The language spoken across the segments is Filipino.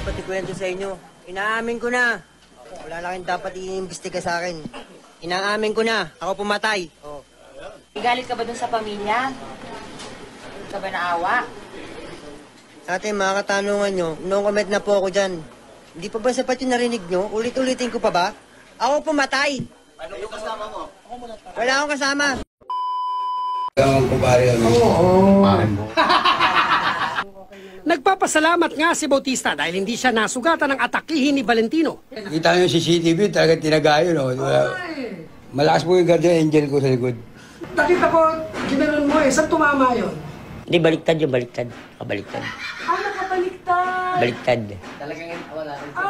dapat ikwento sa inyo. Inaamin ko na. Wala na kayong dapat i-imbestiga sa akin. Inaamin ko na. Ako pumatay. Oh. Galit ka ba dun sa pamilya? Galit ka ba naawa? Ate, mga katanungan nyo, no comment na po ako dyan. Hindi pa ba sapat yung narinig nyo? Ulit-ulitin ko pa ba? Ako pumatay. Ano yung kasama mo? Wala akong kasama. Nagpapasalamat nga si Bautista dahil hindi siya nasugatan ng atakihin ni Valentino. Kita nyo yung CCTV, talagang tinagayo, no? Malakas po yung guardian angel ko sa likod. Nakita ko, ginanon mo eh. Saan tumama yun? Hindi, baliktad yung baliktad. Kabaliktad. Nakabaliktad. Baliktad.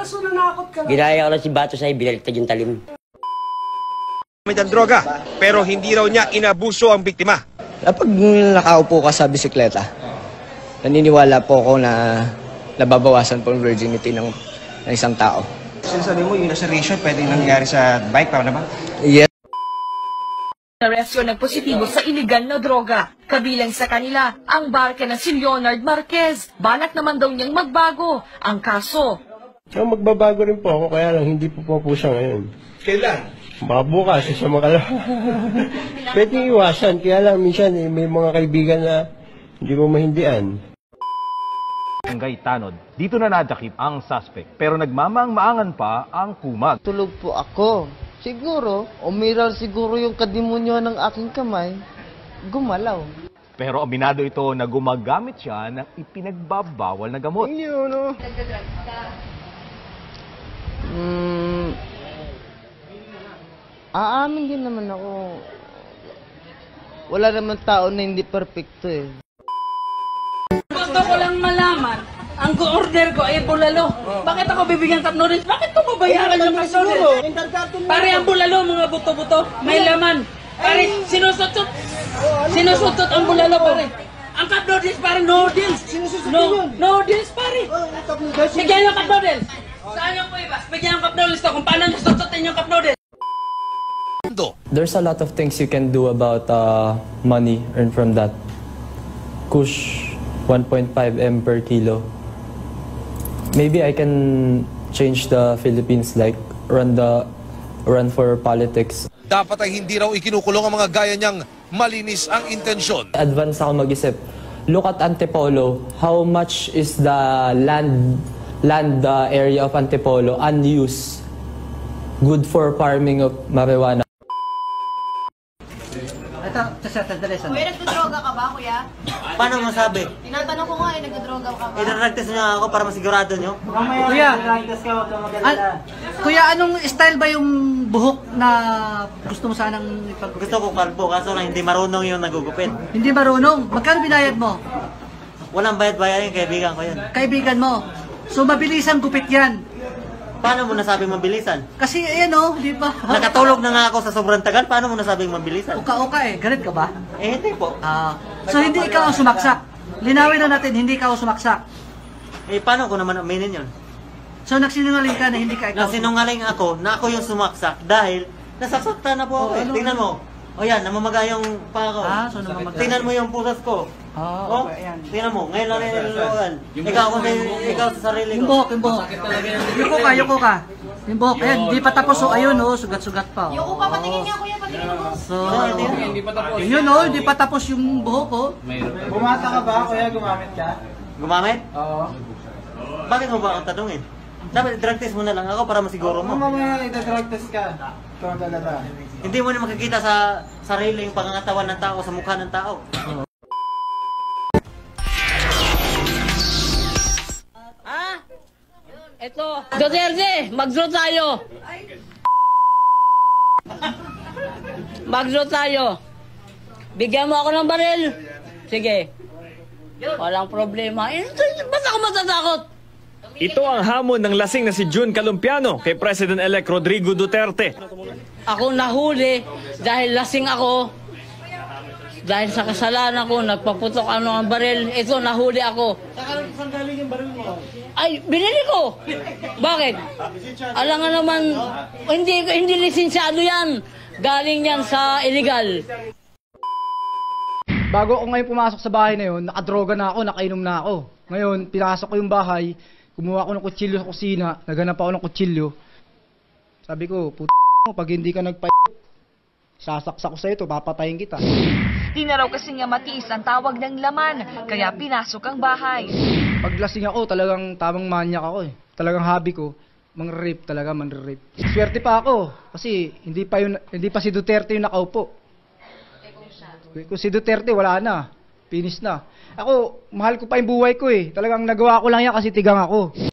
So nanakot ka lang. Ginaya ko lang si Bato sa'yo, binaliktad yung talim. Ng droga, pero hindi raw niya inabuso ang biktima. Kapag nakaupo ka sa bisikleta, naniniwala po ako na nababawasan po ang virginity ng isang tao. Sinasabi mo, yung laceration pwede nangyari sa bike, paano ba? Yes. Arestyo ng positibo sa iligal na droga. Kabilang sa kanila, ang barke na si Leonard Marquez. Balak naman daw niyang magbago ang kaso. So, magbabago rin po ako, kaya lang hindi po siya ngayon. Kailan? Baka bukas, sa makalawa. Pwede iwasan, kaya lang minsan may mga kaibigan na hindi mo mahindian. Barangay Tanod. Dito na nadakip ang suspect, pero nagmamang-maangan pa ang kumag. Tulog po ako. Siguro, umiral siguro yung kadimonyo ng aking kamay, gumalaw. Pero aminado ito na gumagamit siya ng ipinagbabawal na gamot. Aamin din naman ako. Wala naman tao na hindi perfecto eh. Gusto ko lang malaman, ang order ko ay bulalo. Bakit ako bibigyan cup noodles? Bakit ko babayaran yung cup noodles? Pare ang bulalo, mga buto-buto, may laman. Pare, sinusutot ang bulalo, pare. Ang cup noodles, pare, noodles. Noodles, pare. Bigyan yung cup noodles. Saan yung iba? Bigyan yung cup noodles to kung paano nasututin yung cup noodles. There's a lot of things you can do about money earned from that. Kush 1.5 M per kilo. Maybe I can change the Philippines, like run for politics. Dapat ay hindi raw ikinukulong ang mga gaya niyang malinis ang intensyon. Advance ako mag-isip. Look at Antipolo. How much is the land area of Antipolo unused? Good for farming of marijuana. Kuya, nagdodroga ka ba, kuya? Paano masabi? Tinatanong ko nga, nagdodroga ka ba? Idaragtas niyo ako para masigurado niyo. Kuya, anong style ba yung buhok na gusto mo sanang Gusto ko kalbo, kaso lang hindi marunong yung nagugupit. Hindi marunong. Magkano binayad mo? Walang bayad-bayad yung kaibigan ko yun. Kaibigan mo. So, mabilis ang gupit yan. Paano mo nasabing mabilisan? Kasi, ayan o, di ba? Nakatulog na nga ako sa sobrang tagal, paano mo nasabing mabilisan? Uka-uka eh. Galit ka ba? Eh, hindi po. So, hindi ikaw ang sumaksak. Linawin na natin, hindi ikaw ang sumaksak. Eh, paano ko naman aminin yun? So, nagsinungaling ka na hindi ka ikaw. Nagsinungaling ako na ako yung sumaksak dahil nasasaktan na po ako eh. Tingnan mo. O yan, namamaga yung pa ako. So namamaga. Tingnan mo yung pusas ko. Okay, ayan. Tingnan mo, ngayon lang nilulugan. Ikaw sa sarili ko. Yung buhok. Yuko ka. Yung buhok, ayan, hindi pa tapos. So, ayun sugat-sugat pa. Yuko pa, patingin nga, kuya, patingin mo. So, yun hindi pa tapos yung buhok Bumata ka ba, kuya? Gumamit ka? Gumamit? Oo. Bakit mo ba akong tanungin? Dapat drug test mo na lang ako para masiguro mo. Mamaya ita-drug test ka. Ikaw talaga. Hindi mo na makikita sa sarili yung pangangatawan ng tao, sa mukha ng tao. Ito, Duterte, mag-draw tayo. Mag-draw tayo. Bigyan mo ako ng baril. Sige. Walang problema. Ba't ako matatakot? Ito ang hamon ng lasing na si June Calumpiano kay President-elect Rodrigo Duterte. Ako nahuli dahil lasing ako. Dahil sa kasalanan ko, nagpaputok ng baril. Ito, nahuli ako. Saan galing yung baril mo? Ay, binili ko. Bakit? Alam nga naman, hindi lisensyado yan. Galing yan sa illegal. Bago ako ngayon pumasok sa bahay na yun, nakadroga na ako, nakainom na ako. Ngayon, pinasok ko yung bahay, Kumuha ako ng kutsilyo sa kusina, naghanap ako ng kutsilyo. Sabi ko, pag hindi ka sasaksak ko sa ito, papatayin kita. Di na raw kasi nga matiis ang tawag ng laman, kaya pinasok ang bahay. Pag lasing ako, talagang tamang manyak ako eh. Talagang hobby ko, mang-rape talaga, man-rape. Swerte pa ako, kasi hindi pa si Duterte yung nakaupo. Kung si Duterte, wala na. Finish na. Ako, mahal ko pa yung buhay ko eh. Talagang nagawa ko lang yan kasi tigang ako.